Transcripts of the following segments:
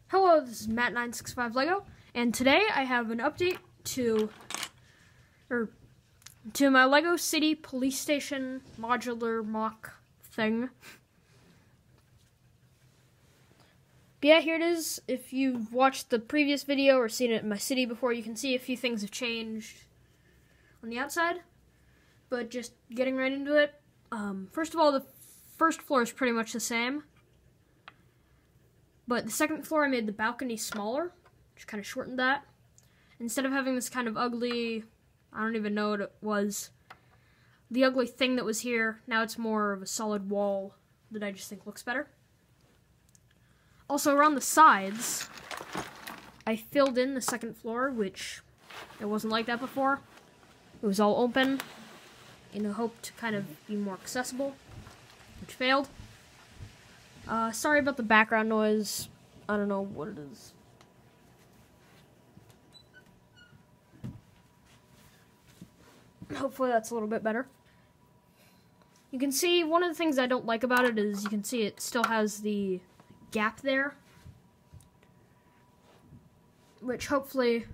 Hello, this is Matt965 Lego, and today I have an update to my Lego City Police Station modular MOC thing. But yeah, here it is. If you've watched the previous video or seen it in my city before, you can see a few things have changed on the outside. But just getting right into it, first of all, the first floor is pretty much the same. But the second floor, I made the balcony smaller, just kind of shortened that. Instead of having this kind of ugly, I don't even know what it was, the ugly thing that was here, now it's more of a solid wall that I just think looks better. Also, around the sides, I filled in the second floor, which it wasn't like that before. It was all open in a hope to kind of be more accessible, which failed. Sorry about the background noise. I don't know what it is. Hopefully that's a little bit better. You can see one of the things I don't like about it is you can see it still has the gap there, which hopefully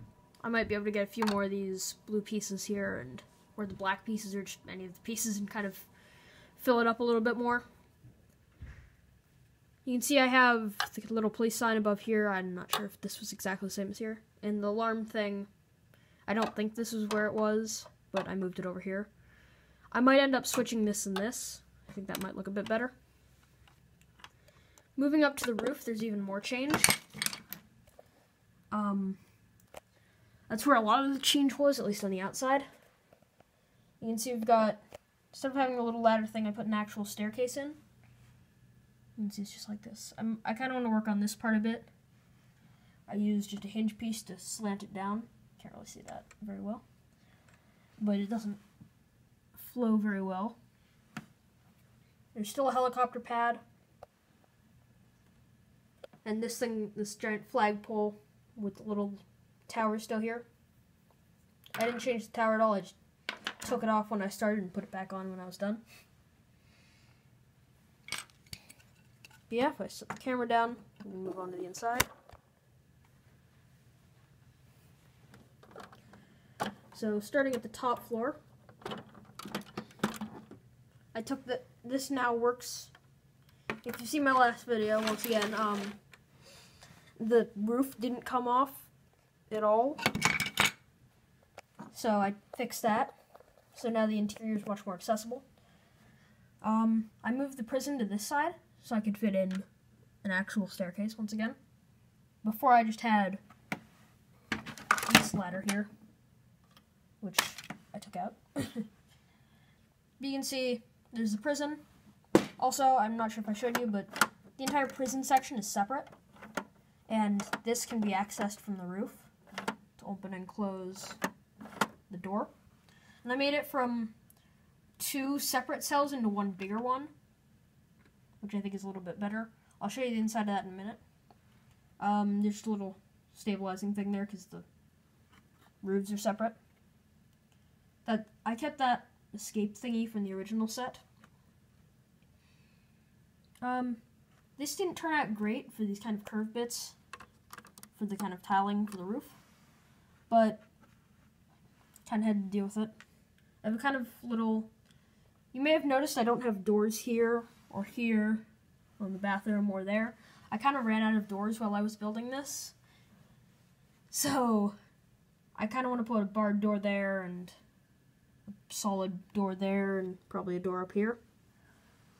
I might be able to get a few more of these blue pieces here, and or the black pieces, or just any of the pieces, and kind of fill it up a little bit more. You can see I have the little police sign above here. I'm not sure if this was exactly the same as here. And the alarm thing, I don't think this is where it was, but I moved it over here. I might end up switching this and this. I think that might look a bit better. Moving up to the roof, there's even more change. That's where a lot of the change was, at least on the outside. You can see we've got, instead of having a little ladder thing, I put an actual staircase in. You can see it's just like this. I kind of want to work on this part a bit. I used just a hinge piece to slant it down. Can't really see that very well. But it doesn't flow very well. There's still a helicopter pad. And this thing, this giant flagpole with the little tower still here. I didn't change the tower at all. I just took it off when I started and put it back on when I was done. But yeah, if I set the camera down, we move on to the inside. So starting at the top floor, I took this now works. If you see my last video, once again, the roof didn't come off at all. So I fixed that. So now the interior is much more accessible. I moved the prison to this side so I could fit in an actual staircase once again. Before I just had this ladder here, which I took out. But you can see there's the prison. Also, I'm not sure if I showed you, but the entire prison section is separate. And this can be accessed from the roof to open and close the door. And I made it from 2 separate cells into one bigger one, which I think is a little bit better. I'll show you the inside of that in a minute. There's just a little stabilizing thing there because the roofs are separate. I kept that escape thingy from the original set. This didn't turn out great for these kind of curved bits, for the kind of tiling for the roof, but kind of had to deal with it. I have a kind of little, you may have noticed I don't have doors here or here on the bathroom or there. I kind of ran out of doors while I was building this, so I kind of want to put a barred door there and a solid door there and probably a door up here.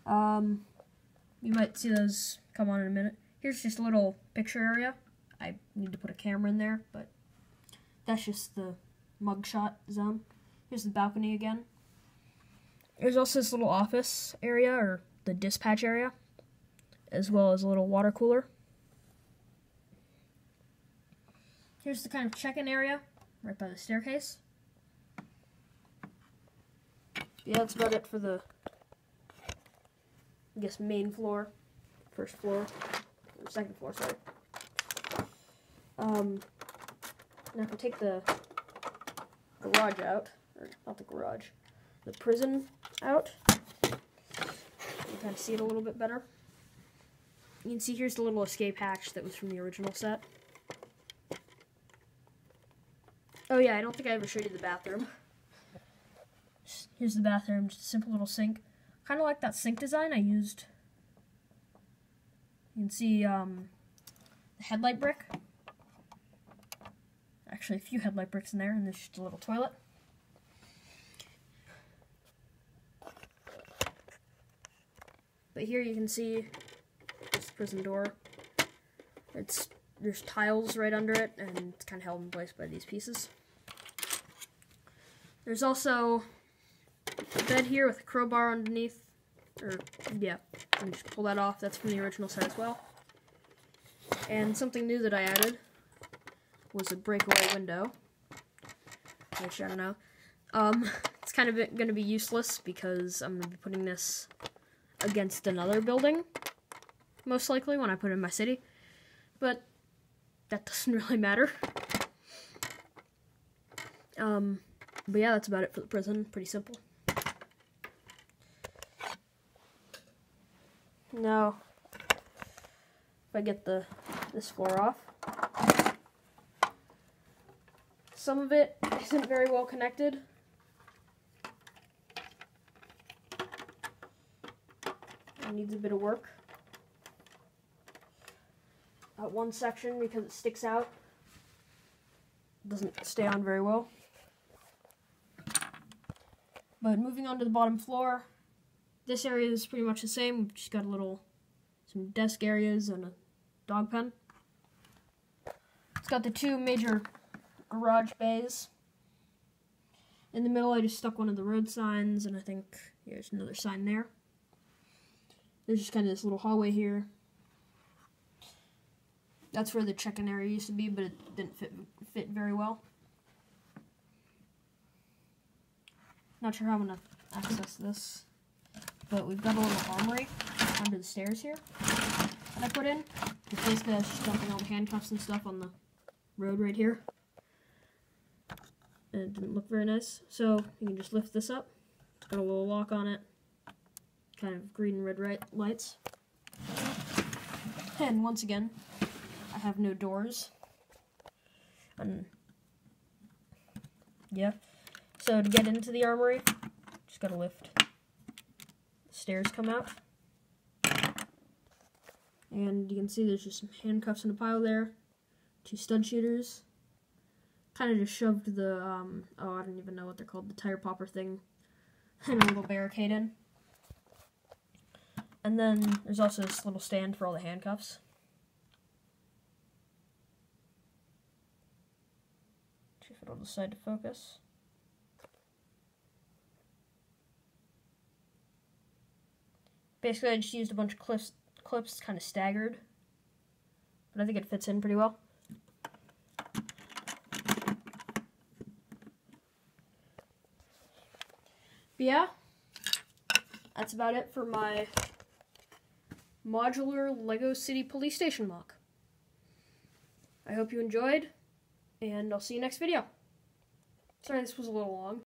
You might see those come on in a minute. Here's just a little picture area. I need to put a camera in there, but that's just the mugshot zone. Here's the balcony again. There's also this little office area, or the dispatch area, as well as a little water cooler. Here's the kind of check-in area, right by the staircase. Yeah, that's about it for the, I guess, main floor, first floor, or second floor, sorry. Now if I take the garage out, or not the garage, the prison out, you can kind of see it a little bit better. you can see here's the little escape hatch that was from the original set. Oh yeah, I don't think I ever showed you the bathroom. Here's the bathroom, just a simple little sink. Kind of like that sink design I used. You can see the headlight brick. Actually, a few headlight bricks in there, and there's just a little toilet. But here you can see this prison door. There's tiles right under it, and it's kind of held in place by these pieces. There's also a bed here with a crowbar underneath. Or, yeah, let me just pull that off. That's from the original set as well. And something new that I added was a breakaway window. Which, I don't know. It's kind of going to be useless because I'm going to be putting this against another building, most likely, when I put it in my city. But that doesn't really matter. But yeah, that's about it for the prison. Pretty simple. Now, if I get this floor off, some of it isn't very well connected. It needs a bit of work. One section, because it sticks out, doesn't stay on very well. But moving on to the bottom floor, this area is pretty much the same. We've just got some desk areas and a dog pen. It's got the two major garage bays. In the middle, I just stuck one of the road signs, and I think there's another sign there. There's just kind of this little hallway here. That's where the check-in area used to be, but it didn't fit very well. Not sure how I'm going to access this, but we've got a little armory under the stairs here that I put in. It's basically just dumping all the handcuffs and stuff on the road right here. And it didn't look very nice, so you can just lift this up. It's got a little lock on it, kind of green and red lights. And once again, I have no doors. And yeah. So to get into the armory, just gotta lift. The stairs come out. And you can see there's just some handcuffs in a pile there. 2 stud shooters. Kind of just shoved the, oh, I don't even know what they're called, the tire popper thing, and a little barricade in. And then there's also this little stand for all the handcuffs. See if it'll decide to focus. Basically, I just used a bunch of clips kind of staggered, but I think it fits in pretty well. But yeah, that's about it for my modular Lego City Police Station MOC. I hope you enjoyed, and I'll see you next video. Sorry this was a little long.